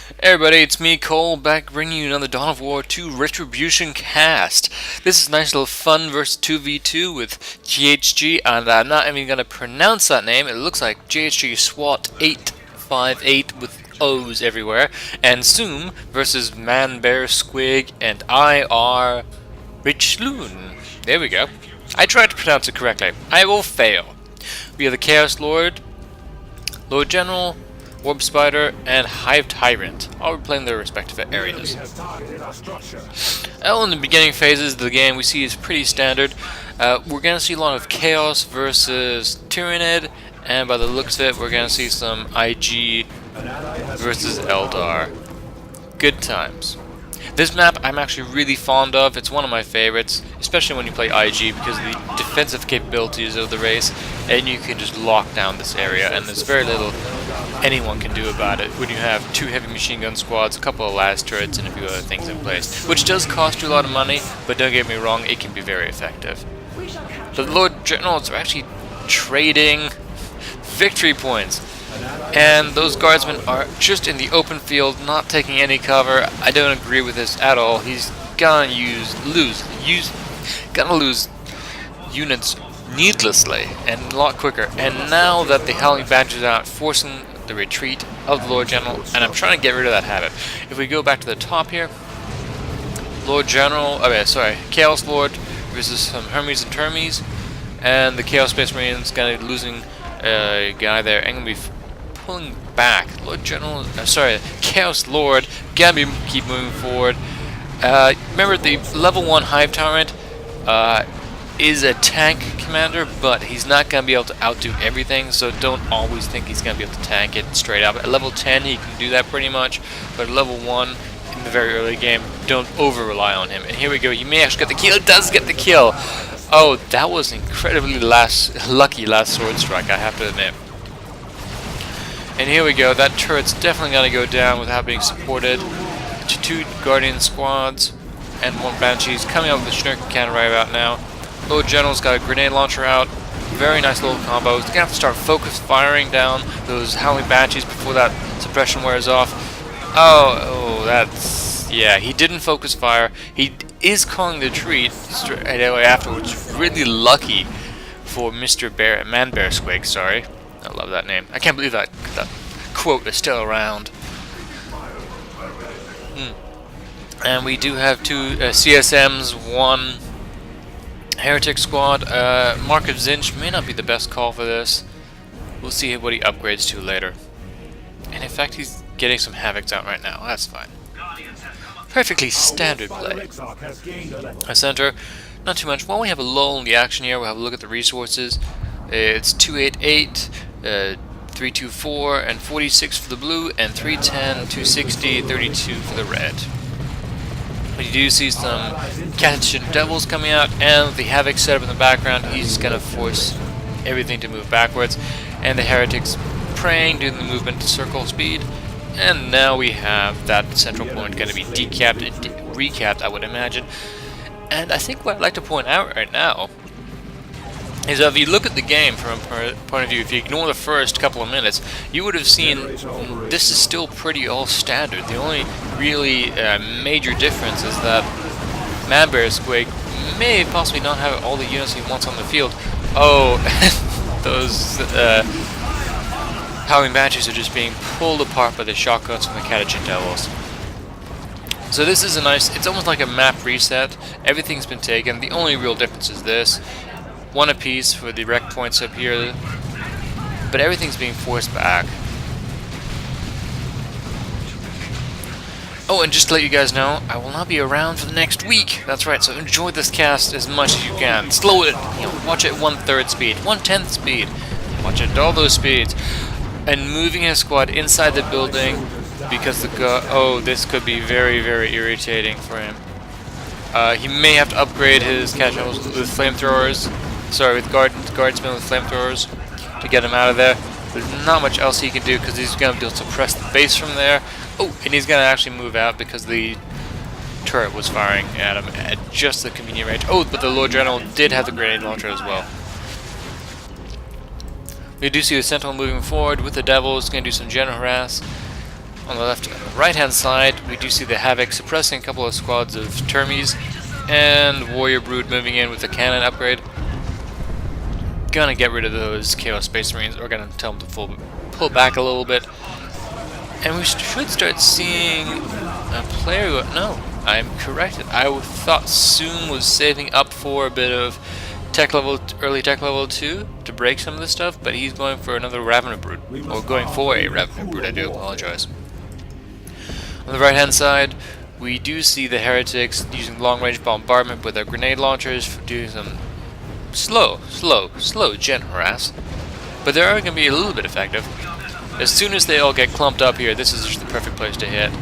Hey everybody, it's me, Cole, back bringing you another Dawn of War 2 Retribution cast. This is a nice little fun versus 2v2 with GHG, and I'm not even going to pronounce that name. It looks like GHG Swat858 with O's everywhere. And Soom versus ManbearSquig and IR Recchinul. There we go. I tried to pronounce it correctly. I will fail. We have the Chaos Lord, Lord General, Orb Spider, and Hive Tyrant, all playing their respective areas. In the beginning phases of the game, we see is pretty standard. We're going to see a lot of Chaos versus Tyrannid, and by the looks of it, we're going to see some IG versus Eldar. Good times. This map I'm actually really fond of. It's one of my favorites, especially when you play IG because of the defensive capabilities of the race, and you can just lock down this area, and there's very little anyone can do about it when you have 2 heavy machine gun squads, a couple of las turrets, and a few other things in place, which does cost you a lot of money, but don't get me wrong, it can be very effective. The Lord Generals are actually trading victory points, and those guardsmen are just in the open field, not taking any cover. I don't agree with this at all. He's gonna lose units needlessly and a lot quicker. And now that the Howling Badgers are out, forcing the retreat of the Lord General, and I'm trying to get rid of that habit. If we go back to the top here, Chaos Lord versus some Hermes and Termes, and the Chaos Space Marines gonna be losing a guy there, and gonna be pulling back. Chaos Lord gotta keep moving forward. Remember, the level 1 Hive Tyrant is a tank commander, but he's not going to be able to outdo everything, so don't always think he's going to be able to tank it straight up. At level 10 he can do that pretty much, but at level 1 in the very early game, don't over-rely on him. And here we go, you may actually get the kill. It does get the kill! Oh, that was incredibly lucky last sword strike, I have to admit. And here we go, that turret's definitely going to go down without being supported. 2 Guardian squads and 1 Banshee's coming out with the Schnurken cannon right about now. Lord General's got a grenade launcher out. Very nice little combos. They're going to have to start focus firing down those Howling Banshees before that suppression wears off. Yeah, he didn't focus fire. He is calling the retreat straight away afterwards. Really lucky for ManbearSquig, sorry. I love that name. I can't believe that quote is still around. And we do have 2 CSMs, 1 Heretic squad. Mark of Zinch may not be the best call for this. We'll see what he upgrades to later. And in fact, he's getting some Havocs out right now. That's fine. Perfectly standard play. A center, not too much. While we have a lull in the action here, we'll have a look at the resources. It's 288, 324, and 46 for the blue, and 310, 260, 32 for the red. But you do see some Catachin Devils coming out, and the Havoc set up in the background. He's going to force everything to move backwards. And the Heretics praying, doing the movement to circle speed. And now we have that central point going to be decapped and recapped, I would imagine. And I think what I'd like to point out right now is that if you look at the game from a point of view, if you ignore the first couple of minutes, you would have seen this is still pretty all standard. The only really major difference is that ManbearSquig may possibly not have all the units he wants on the field. Oh, those Howling Badgers are just being pulled apart by the shotguns from the Catachin Devils. So this is a nice, it's almost like a map reset. Everything's been taken. The only real difference is this. 1 apiece for the rec points up here, but everything's being forced back. Oh, and just to let you guys know, I will not be around for the next week. That's right, so enjoy this cast as much as you can. Slow it, watch it at 1/3 speed, 1/10 speed. Watch it at all those speeds. And moving his squad inside the building because this could be very, very irritating for him. He may have to upgrade his catch-ups with flamethrowers. Sorry, with guardsmen with flamethrowers to get him out of there. There's not much else he can do because he's going to be able to suppress the base from there. Oh, and he's going to actually move out because the turret was firing at him at just the convenient range. Oh, but the Lord General did have the grenade launcher as well. We do see the Sentinel moving forward with the Devils. Going to do some general harass. On the left and the right hand side, we do see the Havoc suppressing a couple of squads of Termies, and Warrior Brood moving in with the cannon upgrade. Gonna get rid of those Chaos Space Marines, or gonna tell them to pull back a little bit. And we should start seeing a player who, no, I'm corrected. I thought Soom was saving up for a bit of early tech level 2 to break some of this stuff, but he's going for another Revenant Brood, or going for a Revenant Brood, I do apologize. On the right hand side, we do see the Heretics using long range bombardment with their grenade launchers, doing some slow gen harass, but they're going to be a little bit effective. As soon as they all get clumped up here, this is just the perfect place to hit.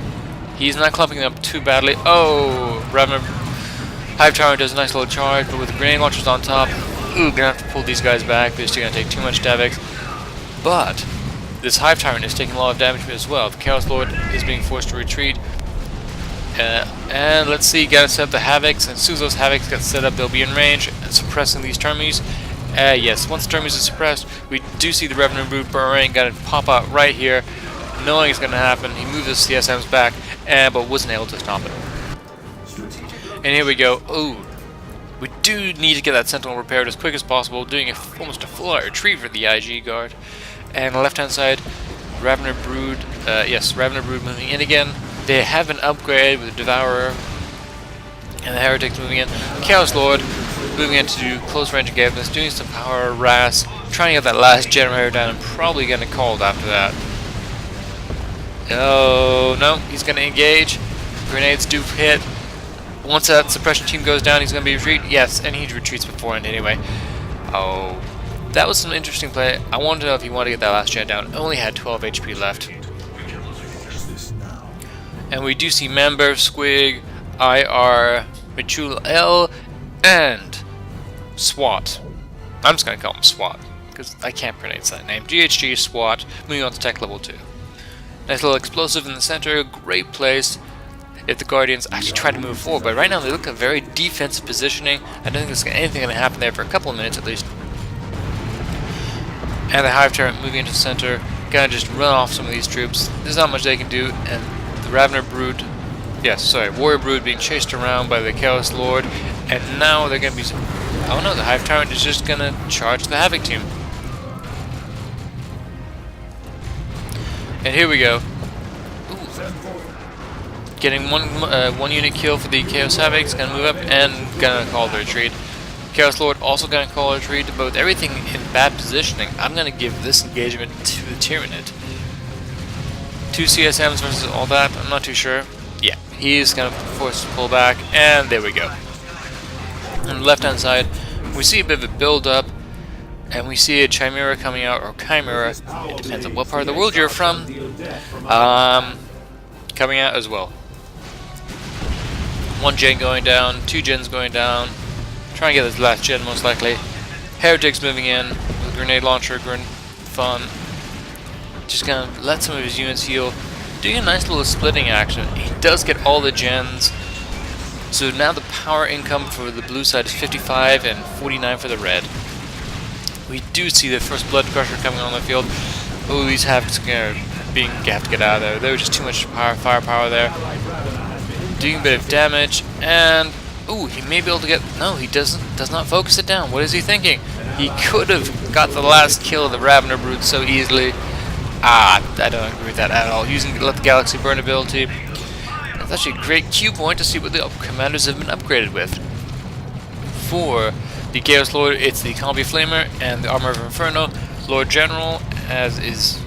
He's not clumping them up too badly. Oh, Revenant Hive Tyrant does a nice little charge, but with the grenade launchers on top, ooh, gonna have to pull these guys back. They're still gonna take too much Davix. But this Hive Tyrant is taking a lot of damage as well. The Chaos Lord is being forced to retreat. And let's see, gotta set up the Havocs, and as soon as those Havocs get set up, they'll be in range and suppressing these Termies. Yes, once the Termies are suppressed, we do see the Revenant Brood burrowing, gotta pop out right here, knowing it's gonna happen. He moved his CSMs back, but wasn't able to stop it. And here we go. Ooh, we do need to get that Sentinel repaired as quick as possible, doing almost a full-out retreat for the IG guard. And on the left-hand side, Revenant Brood, Revenant Brood moving in again. They have an upgrade with the Devourer, and the Heretics moving in. Chaos Lord moving in to do close range engagements, doing some power harass, trying to get that last generator down, and probably getting called after that. Oh no, he's going to engage. Grenades do hit. Once that suppression team goes down, he's going to be retreat. Yes, and he retreats beforehand anyway. Oh, that was some interesting play. I wanted to know if he wanted to get that last gen down. Only had 12 HP left. And we do see ManbearSquig, IR, Recchinul, and SWAT. I'm just going to call him SWAT, because I can't pronounce that name. GHG SWAT, moving on to tech level 2. Nice little explosive in the center, great place if the Guardians actually try to move forward, but right now they look at very defensive positioning. I don't think there's anything going to happen there for a couple of minutes at least. And the Hive Tyrant moving into the center, gonna just run off some of these troops. There's not much they can do, and the Revenant Brood, Warrior Brood being chased around by the Chaos Lord, and now they're gonna be, oh no, the Hive Tyrant is just gonna charge the Havoc team. And here we go. Getting one unit kill for the Chaos Havocs, gonna move up and gonna call the retreat. Chaos Lord also gonna call a retreat, but with everything in bad positioning, I'm gonna give this engagement to the Tyranid. 2 CSMs versus all that, I'm not too sure. Yeah, he's gonna force to pull back, and there we go. On the left hand side, we see a bit of a build up, and we see a Chimera coming out, or Chimera, it depends on what part of the world you're from, coming out as well. 1 gen going down, 2 gens going down, trying to get this last gen most likely. Heretics moving in with a grenade launcher, fun. Just gonna let some of his units heal, doing a nice little splitting action. He does get all the gens, so now the power income for the blue side is 55 and 49 for the red. We do see the first blood crusher coming on the field. Oh, these Havocs have to get out of there. There was just too much firepower there. Doing a bit of damage, and ooh, he may be able to get, no, he does not focus it down. What is he thinking? He could have got the last kill of the Revenant Brood so easily. I don't agree with that at all. Let the Galaxy Burn ability. That's actually a great cue point to see what the commanders have been upgraded with. For the Chaos Lord, it's the Combi Flamer and the Armor of Inferno. Lord General, as is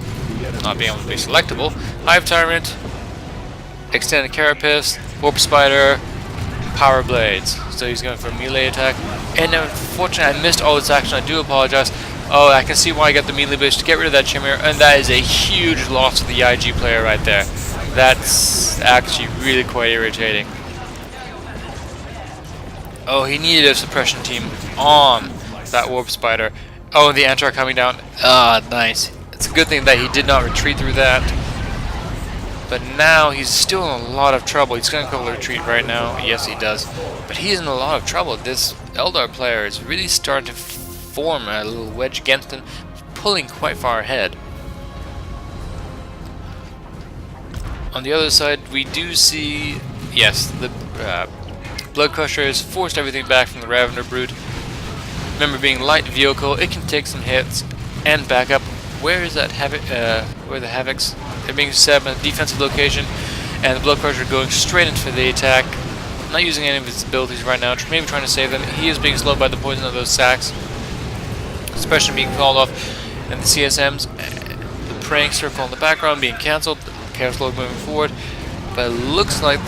not being able to be selectable. Hive Tyrant, Extended Carapace, Warp Spider, Power Blades. So he's going for a melee attack. And unfortunately, I missed all this action. I do apologize. Oh, I can see why I got the melee blades to get rid of that Chimera, and that is a huge loss to the IG player right there. That's actually really quite irritating. Oh, he needed a suppression team on that Warp Spider. Oh, the Antar coming down. Ah, nice. It's a good thing that he did not retreat through that. But now he's still in a lot of trouble. He's going to go retreat right now. Yes, he does. But he's in a lot of trouble. This Eldar player is really starting to form a little wedge against him, pulling quite far ahead. On the other side, we do see, yes, the Blood Crusher has forced everything back from the Ravener Brute. Remember, being light vehicle, it can take some hits and back up. Where is that Havoc? Where are the Havocs? They're being set up in a defensive location, and the Blood Crusher going straight into the attack. Not using any of his abilities right now, maybe trying to save them. He is being slowed by the poison of those sacks. Suppression being called off, and the CSMs, the praying circle in the background being cancelled. Chaos Lord moving forward, but it looks like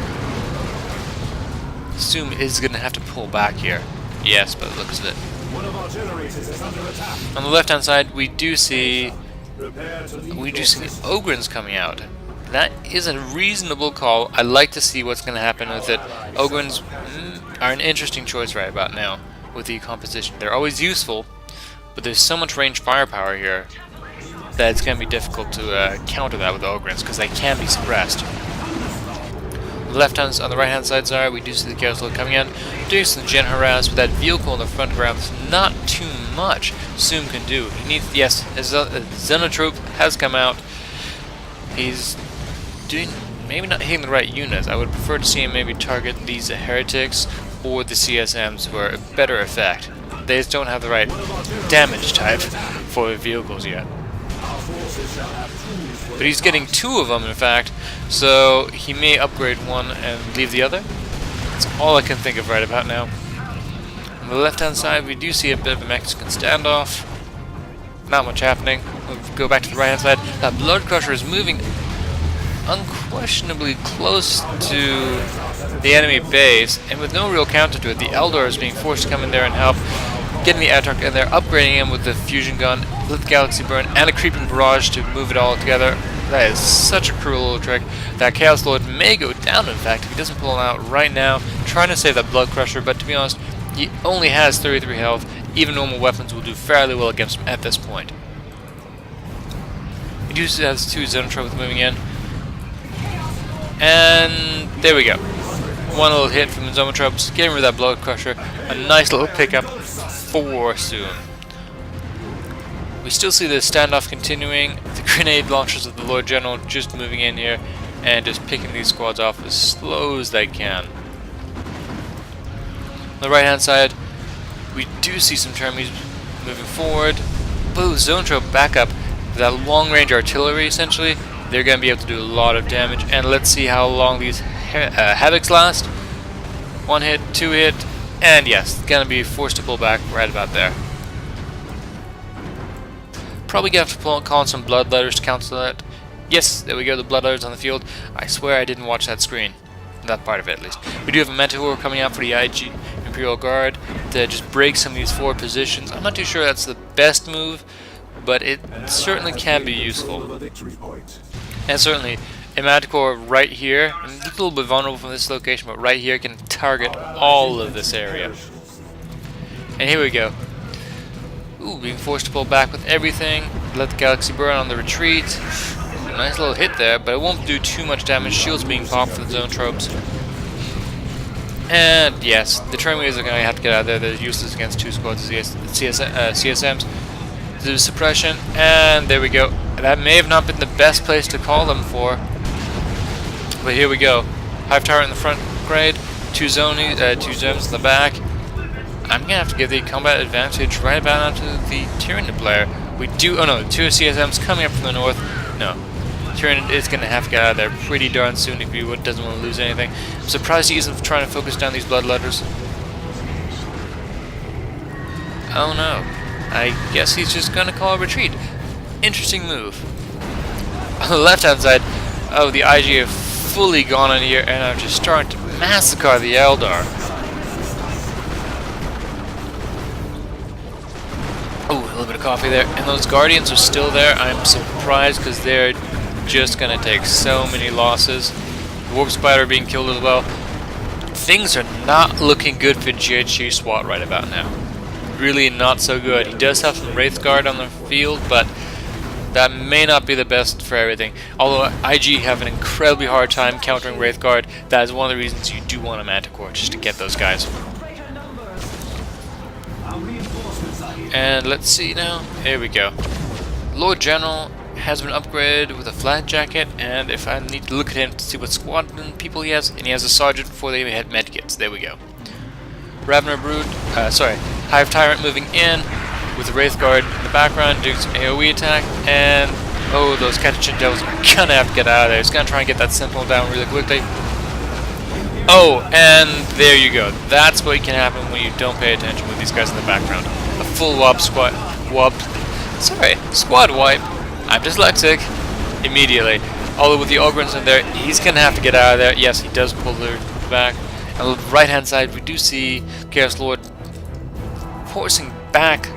Soom is going to have to pull back here. Yes, by the looks of it. On the left-hand side, we do see the Ogrins coming out. That is a reasonable call. I like to see what's going to happen with it. Ogrins are an interesting choice right about now with the composition. They're always useful, but there's so much range firepower here that it's going to be difficult to counter that with the Ogrins, because they can be suppressed. On the right hand side, sorry, we do see the Chaos Lord coming in, doing some gen harass with that vehicle in the front ground. There's not too much Soom can do. He needs, yes, his Xenotrope has come out. He's doing, maybe not hitting the right units. I would prefer to see him maybe target these heretics or the CSMs for a better effect. They just don't have the right damage type for vehicles yet. But he's getting two of them, in fact, so he may upgrade one and leave the other. That's all I can think of right about now. On the left-hand side, we do see a bit of a Mexican standoff. Not much happening. We'll go back to the right-hand side. That Blood Crusher is moving unquestionably close to the enemy base, and with no real counter to it. The Eldar is being forced to come in there and help, getting the Atark in there, upgrading him with the fusion gun, with the Galaxy Burn, and a creeping barrage to move it all together. That is such a cruel little trick. That Chaos Lord may go down, in fact, if he doesn't pull him out right now, trying to save that Blood Crusher, but to be honest, he only has 33 health. Even normal weapons will do fairly well against him at this point. He just has two Xenotropes moving in. And there we go. One little hit from the Xenotropes, getting rid of that Blood Crusher. A nice little pickup for Soom. We still see the standoff continuing. The grenade launchers of the Lord General just moving in here and just picking these squads off as slow as they can. On the right hand side, we do see some Termies moving forward. But with Xenotrope backup, that long range artillery essentially, they're going to be able to do a lot of damage. And let's see how long these Havocs last. One hit, two hit, and yes, going to be forced to pull back right about there. Probably going to have to call on some Bloodletters to cancel that. Yes, there we go, the Bloodletters on the field. I swear I didn't watch that screen. That part of it, at least. We do have a Manticore coming out for the IG Imperial Guard to just break some of these forward positions. I'm not too sure that's the best move, but it certainly can be useful. And certainly, a Manticore right here, a little bit vulnerable from this location, but right here can target all of this area. And here we go. Ooh, being forced to pull back with everything. Let the Galaxy Burn on the retreat. Nice little hit there, but it won't do too much damage. Shields being popped for the Xenotropes. And yes, the Termies are going to have to get out of there. They're useless against two squads of CSMs. Do suppression, and there we go. That may have not been the best place to call them for, but here we go. Hive Tower in the front grade, two zones in the back. I'm gonna have to give the combat advantage right about onto the Tyranid player. We do. Oh no, two CSMs coming up from the north. No, Tyranid is gonna have to get out of there pretty darn soon if he doesn't want to lose anything. I'm surprised he isn't trying to focus down these Bloodletters. Oh no. I guess he's just gonna call a retreat. Interesting move. On the left hand side, oh, the IG have fully gone in here and are just starting to massacre the Eldar. Oh, a little bit of coffee there. And those Guardians are still there. I'm surprised because they're just gonna take so many losses. The Warp Spider being killed as well. Things are not looking good for GHG SWAT right about now. Really not so good. He does have some Wraith Guard on the field, but that may not be the best for everything. Although IG have an incredibly hard time countering Wraith Guard, that is one of the reasons you do want a Manticore, just to get those guys. And let's see now. Here we go. Lord General has been upgraded with a flat jacket, and if I need to look at him to see what squadron people he has, and he has a sergeant before they even had medkits. There we go. Ravener Brood, Hive Tyrant moving in with the Wraith Guard in the background doing some AoE attack, and oh, those Catachin Devils are gonna have to get out of there. He's gonna try and get that Sentinel down really quickly. Oh, and there you go. That's what can happen when you don't pay attention with these guys in the background. A full squad wipe. I'm dyslexic. Immediately. Although with the Ogrins in there, he's gonna have to get out of there. Yes, he does pull her back. On the right hand side, we do see Chaos Lord forcing back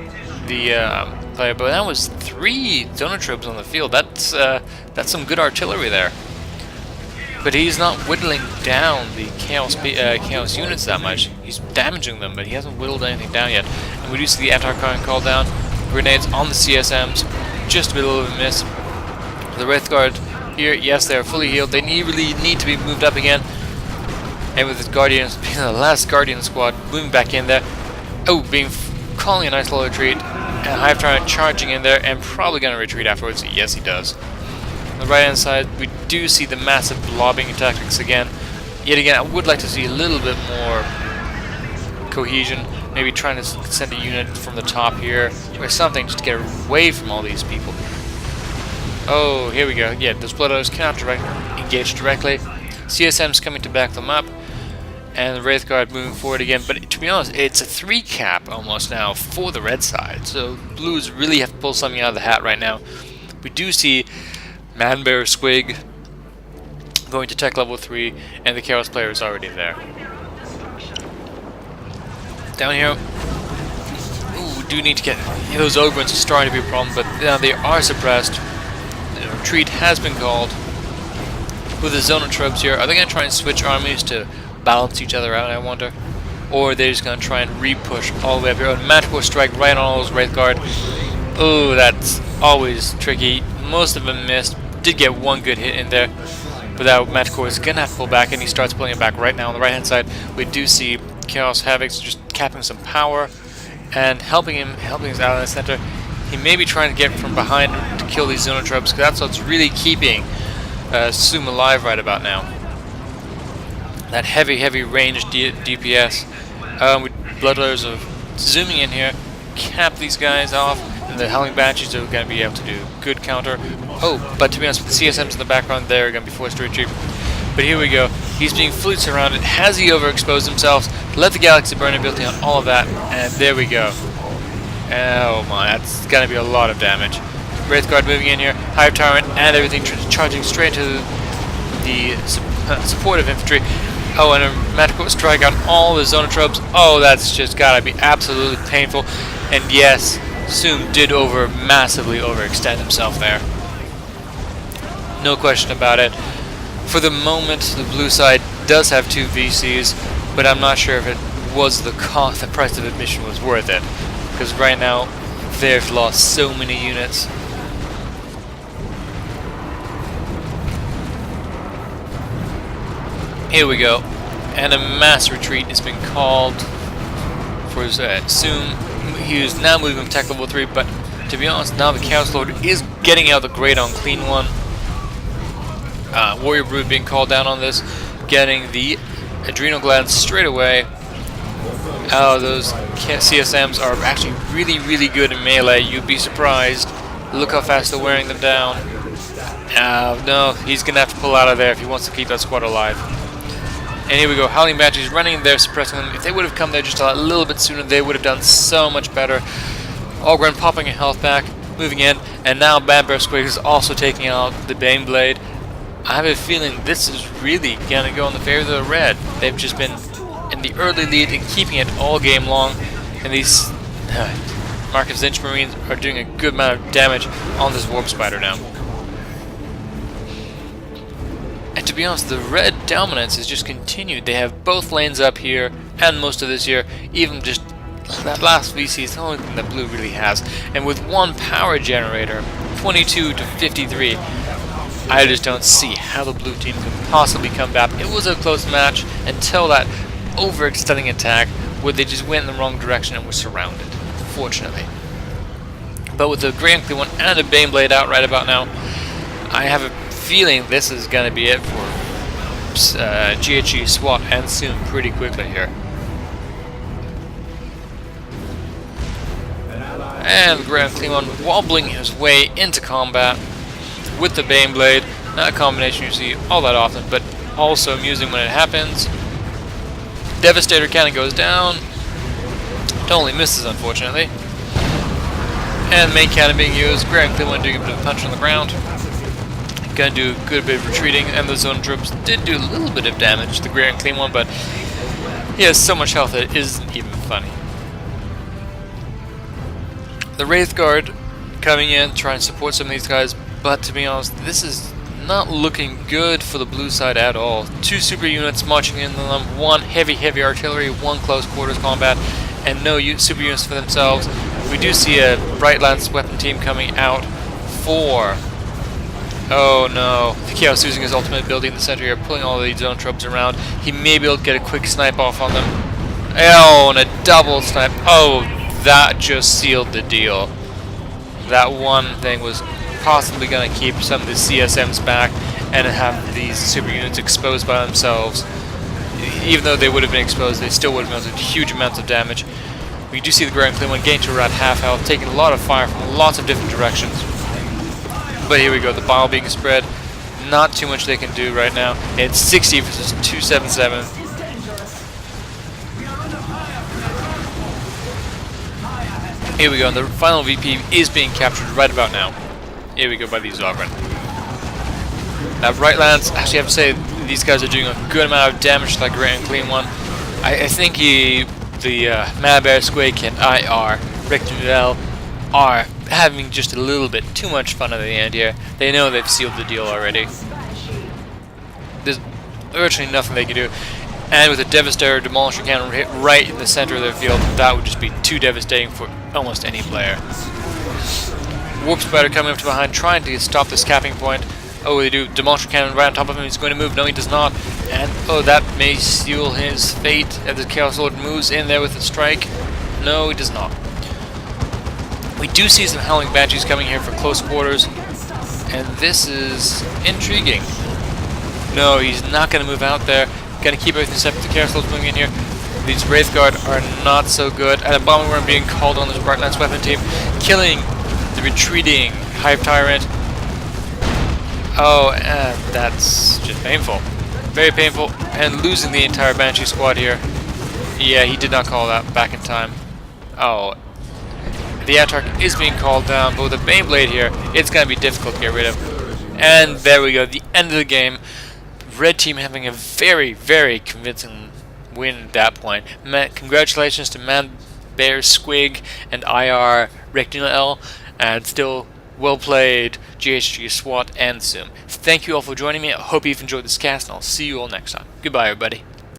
the player, but that was 3 Zonotrobes on the field. That's some good artillery there. But he's not whittling down the Chaos units that much. He's damaging them, but he hasn't whittled anything down yet. And we do see the Antarcon call down. Grenades on the CSMs. Just a bit of a miss. The Wraith Guard here, yes, they're fully healed. They really need to be moved up again. And with his Guardians being the last Guardian squad moving back in there. Oh, calling a nice little retreat. And Hive Tyrant charging in there and probably going to retreat afterwards. Yes, he does. On the right hand side, we do see the massive lobbing tactics again. Yet again, I would like to see a little bit more cohesion. Maybe trying to send a unit from the top here or something just to get away from all these people. Oh, here we go. Yeah, those Blood Others cannot engage directly. CSM's coming to back them up. And the Wraith Guard moving forward again, but to be honest, it's a 3 cap almost now for the red side, so Blues really have to pull something out of the hat right now. We do see ManbearSquig going to tech level 3, and the Chaos player is already there. Down here, we do need to get those Ogrins are starting to be a problem, but now they are suppressed. The retreat has been called. With the Zonotrobes here, are they going to try and switch armies to balance each other out, I wonder? Or are they just going to try and re-push all the way up here? And Manticore Strike right on all those Wraith Guard. Oh, that's always tricky. Most of them missed. Did get one good hit in there. But that Manticore is going to have to pull back, and he starts pulling it back right now. On the right-hand side, we do see Chaos Havocs just capping some power and helping his ally in the center. He may be trying to get from behind to kill these Zonotrobes, because that's what's really keeping Soom alive right about now. That heavy ranged DPS. With Bloodletters of zooming in here, cap these guys off, and the Howling Banshees are going to be able to do good counter. Oh, but to be honest, with the CSMs in the background, they're going to be forced to retreat. But here we go. He's being fully surrounded. Has he overexposed himself? Let the Galaxy Burn ability on all of that, and there we go. Oh my, that's going to be a lot of damage. Wraith Guard moving in here, Hive Tyrant, and everything charging straight to the supportive infantry. Oh, and a Manticore Strike on all the Zonotrobes. Oh, that's just gotta be absolutely painful. And yes, Soom did massively overextend himself there. No question about it. For the moment, the blue side does have 2 VCs, but I'm not sure if it was the price of admission was worth it. Because right now, they've lost so many units. Here we go, and a mass retreat has been called for Soom. He is now moving tech level 3, but to be honest, now the Chaos Lord is getting out the Great on Clean one. Warrior Brood being called down on this, getting the Adrenal Glands straight away. Oh, those CSMs are actually really good in melee. You'd be surprised. Look how fast they're wearing them down. No, he's going to have to pull out of there if he wants to keep that squad alive. And here we go, Howling Banshees running there, suppressing them. If they would have come there just a little bit sooner, they would have done so much better. Ogryn popping a health back, moving in, and now ManbearSquig is also taking out the Baneblade. I have a feeling this is really going to go in the favor of the red. They've just been in the early lead and keeping it all game long, and these Marcus Zinch Marines are doing a good amount of damage on this Warp Spider now. And to be honest, the red dominance has just continued. They have both lanes up here and most of this year. Even just that last VC is the only thing that blue really has. And with one power generator, 22 to 53, I just don't see how the blue team could possibly come back. It was a close match until that overextending attack where they just went in the wrong direction and were surrounded, fortunately. But with the Grand Clean one and a Baneblade out right about now, I have a feeling this is going to be it for GHG SWAT and Soom pretty quickly here. And the Grand Clean one wobbling his way into combat with the Baneblade. Not a combination you see all that often, but also amusing when it happens. Devastator cannon goes down. Totally misses, unfortunately. And main cannon being used. Grand Clean one doing a bit of a punch on the ground. Gonna do a good bit of retreating, and the zone troops did do a little bit of damage to the Grand Clean one, but he has so much health that it isn't even funny. The Wraith Guard coming in, trying to support some of these guys, but to be honest, this is not looking good for the blue side at all. 2 super units marching in on them, 1 heavy artillery, 1 close quarters combat, and no super units for themselves. We do see a Bright Lance weapon team coming out for... Oh no, the Chaos using his ultimate ability in the center here, pulling all these zone tropes around. He may be able to get a quick snipe off on them. Oh, and a double snipe. Oh, that just sealed the deal. That one thing was possibly going to keep some of the CSMs back and have these super units exposed by themselves. Even though they would have been exposed, they still would have done huge amounts of damage. We do see the Grand Clean one getting to around half health, taking a lot of fire from lots of different directions. But here we go, the bile being spread. Not too much they can do right now. It's 60 versus 277. Here we go, and the final VP is being captured right about now. Here we go by the Zogran. Now, Bright Lance, actually I have to say, these guys are doing a good amount of damage to that Grand Clean one. I think the ManbearSquig and Recchinul are having just a little bit too much fun at the end here. They know they've sealed the deal already. There's virtually nothing they can do. And with a Devastator Demolisher Cannon hit right in the center of their field, that would just be too devastating for almost any player. Warp Spider coming up to behind, trying to stop this capping point. Oh, they do. Demolisher Cannon right on top of him. He's going to move. No, he does not. And, oh, that may seal his fate as the Chaos Lord moves in there with a strike. No, he does not. We do see some Howling Banshees coming here for close quarters. And this is intriguing. No, he's not going to move out there. Going to keep everything separate. The Chaos Lord's moving in here. These Wraith Guard are not so good. And a Bombing Worm being called on this Bright Lance weapon team. Killing the retreating Hive Tyrant. Oh, and that's just painful. Very painful. And losing the entire Banshee squad here. Yeah, he did not call that back in time. Oh. The Atark is being called down, but with a Baneblade here, it's going to be difficult to get rid of. And there we go, the end of the game. Red team having a very convincing win at that point. Congratulations to ManbearSquig and Recchinul, and still well played GHG SWAT and Soom. Thank you all for joining me. I hope you've enjoyed this cast, and I'll see you all next time. Goodbye, everybody.